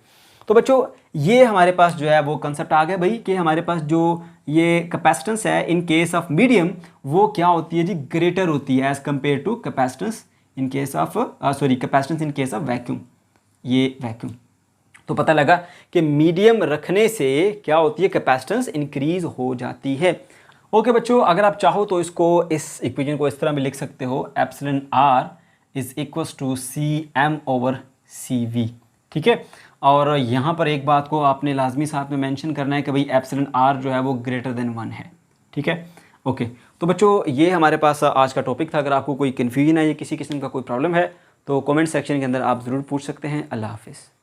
तो बच्चों ये हमारे पास जो है वो कंसेप्ट आ गया भाई कि हमारे पास जो ये कैपेसिटेंस है इन केस ऑफ मीडियम वो क्या होती है जी, ग्रेटर होती है as compare to capacitance in case of capacitance in case of vacuum. ये वैक्यूम तो पता लगा कि मीडियम रखने से क्या होती है, कैपेसिटेंस इंक्रीज हो जाती है। ओके बच्चों, अगर आप चाहो तो इसको इस इक्वेशन को इस तरह भी लिख सकते हो, epsilon R is equals to C M over C V. ठीक है, और यहाँ पर एक बात को आपने लाजमी साथ में मेंशन करना है कि भाई एप्सिलॉन आर जो है वो ग्रेटर देन 1 है। ठीक है, ओके। तो बच्चों ये हमारे पास आज का टॉपिक था। अगर आपको कोई कन्फ्यूजन है या किसी किस्म का कोई प्रॉब्लम है तो कमेंट सेक्शन के अंदर आप ज़रूर पूछ सकते हैं। अल्लाह हाफिज़।